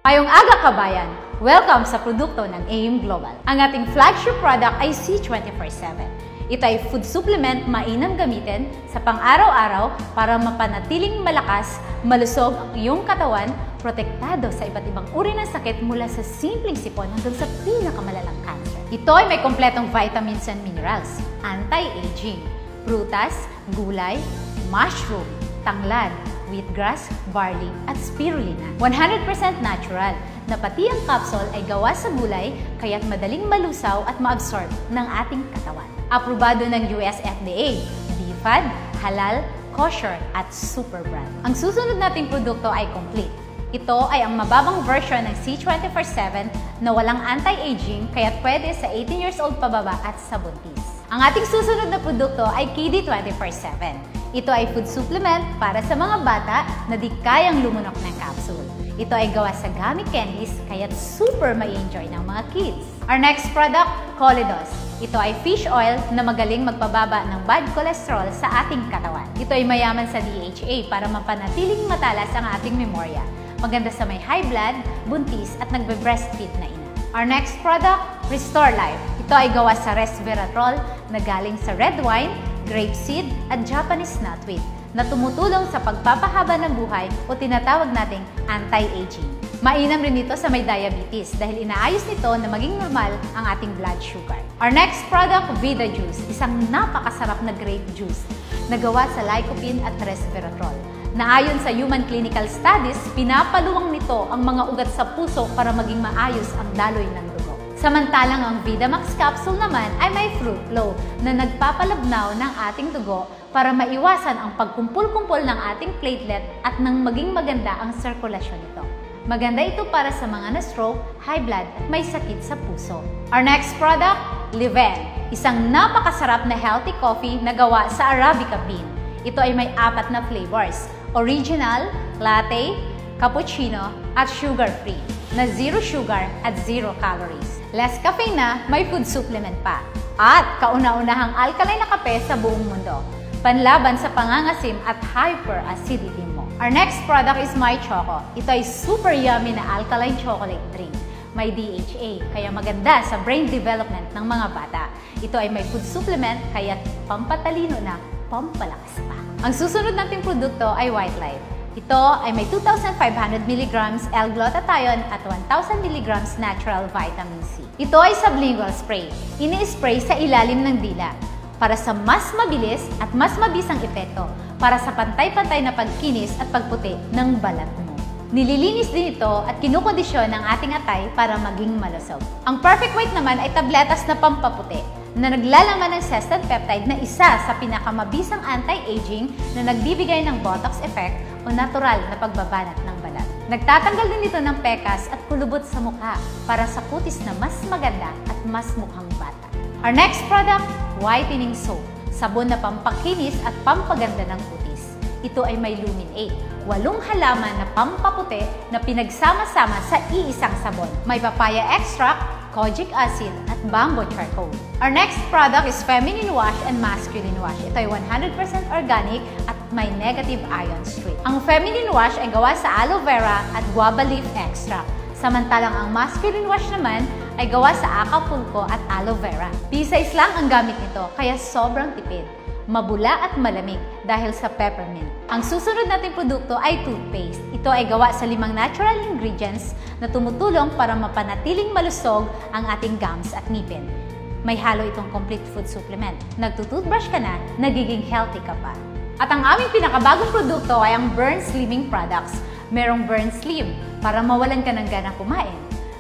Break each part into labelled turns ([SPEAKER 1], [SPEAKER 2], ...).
[SPEAKER 1] Mayong aga kabayan! Welcome sa produkto ng AIM Global. Ang ating flagship product ay C24/7. Ito ay food supplement mainam gamitin sa pang-araw-araw para mapanatiling malakas, malusog ang iyong katawan, protektado sa iba't ibang uri ng sakit mula sa simpleng sipon hanggang sa pinakamalalang cancer. Ito ay may kompletong vitamins and minerals, anti-aging, prutas, gulay, mushroom, tanglad, wheatgrass, barley, at spirulina. 100% natural na pati ang capsule ay gawa sa gulay kaya't madaling malusaw at maabsorb ng ating katawan. Aprobado ng US FDA, BFAD, halal, kosher, at super brand. Ang susunod nating produkto ay complete. Ito ay ang mababang version ng C24/7 na walang anti-aging kaya't pwede sa 18 years old pababa at sa buntis. Ang ating susunod na produkto ay KD24/7. Ito ay food supplement para sa mga bata na di kayang lumunok ng capsule. Ito ay gawa sa gummy candies kaya't super mai-enjoy ng mga kids. Our next product, Colidos. Ito ay fish oil na magaling magpababa ng bad cholesterol sa ating katawan. Ito ay mayaman sa DHA para mapanatiling matalas ang ating memorya. Maganda sa may high blood, buntis at nagbe-breastfeed na ina. Our next product, Restore Life. Ito ay gawa sa resveratrol na galing sa red wine, grapeseed at Japanese nutweed na tumutulong sa pagpapahaba ng buhay o tinatawag nating anti-aging. Mainam rin ito sa may diabetes dahil inaayos nito na maging normal ang ating blood sugar. Our next product, Vida Juice, isang napakasarap na grape juice na gawa sa lycopene at resveratrol. Na ayon sa human clinical studies, pinapaluwang nito ang mga ugat sa puso para maging maayos ang daloy ng dugo. Samantalang ang Vidamax capsule naman ay may fruit flow na nagpapalabnaw ng ating dugo para maiwasan ang pagkumpul-kumpul ng ating platelet at nang maging maganda ang sirkulasyon nito. Maganda ito para sa mga na-stroke, high blood at may sakit sa puso. Our next product, Liven. Isang napakasarap na healthy coffee na gawa sa Arabica bean. Ito ay may 4 na flavors, original, latte, cappuccino, at sugar-free, na 0 sugar at 0 calories. Less caffeine na, may food supplement pa. At kauna-unahang alkaline na kape sa buong mundo. Panlaban sa pangangasim at hyperacidity mo. Our next product is My Choco. Ito ay super yummy na alkaline chocolate drink. May DHA, kaya maganda sa brain development ng mga bata. Ito ay may food supplement, kaya pampatalino na, pampalakas pa. Ang susunod nating produkto ay White Light. Ito ay may 2,500 mg L-glutathione at 1,000 mg natural vitamin C. Ito ay sublingual spray. Ini-spray sa ilalim ng dila para sa mas mabilis at mas mabisang epekto para sa pantay-pantay na pagkinis at pagputi ng balat mo. Nililinis din ito at kinukondisyon ng ating atay para maging malusog. Ang Perfect White naman ay tabletas na pampaputi na naglalaman ng Sestan peptide na isa sa pinakamabisang anti-aging na nagbibigay ng Botox effect o natural na pagbabanat ng balat. Nagtatanggal din ito ng pekas at kulubot sa mukha para sa kutis na mas maganda at mas mukhang bata. Our next product, Whitening Soap. Sabon na pampakinis at pampaganda ng kutis. Ito ay may Lumin 8, 8 halaman na pampaputi na pinagsama-sama sa iisang sabon. May papaya extract, kojic acid, at bamboo charcoal. Our next product is Feminine Wash and Masculine Wash. Ito ay 100% organic at may negative ion strip. Ang Feminine Wash ay gawa sa aloe vera at guava leaf extract. Samantalang ang Masculine Wash naman ay gawa sa Acapulco at aloe vera. P-size lang ang gamit nito, kaya sobrang tipid. Mabula at malamig dahil sa peppermint. Ang susunod nating produkto ay toothpaste. Ito ay gawa sa 5 natural ingredients na tumutulong para mapanatiling malusog ang ating gums at ngipin. May halo itong complete food supplement. Nagtutoothbrush ka na, nagiging healthy ka pa. At ang aming pinakabagong produkto ay ang Burn Slimming Products. Merong Burn Slim para mawalan ka ng gana kumain.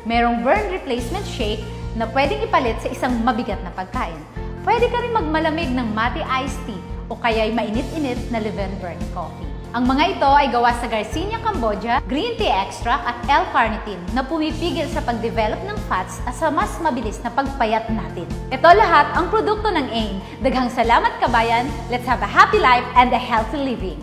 [SPEAKER 1] Merong Burn Replacement Shake na pwedeng ipalit sa isang mabigat na pagkain. Pwede ka rin magmalamig ng Mate Iced Tea o kaya'y mainit-init na Liven Burn Coffee. Ang mga ito ay gawa sa Garcinia Cambogia, green tea extract at L-carnitine na pumipigil sa pag-develop ng fats at sa mas mabilis na pagpayat natin. Ito lahat ang produkto ng AIM. Daghang salamat kabayan, let's have a happy life and a healthy living!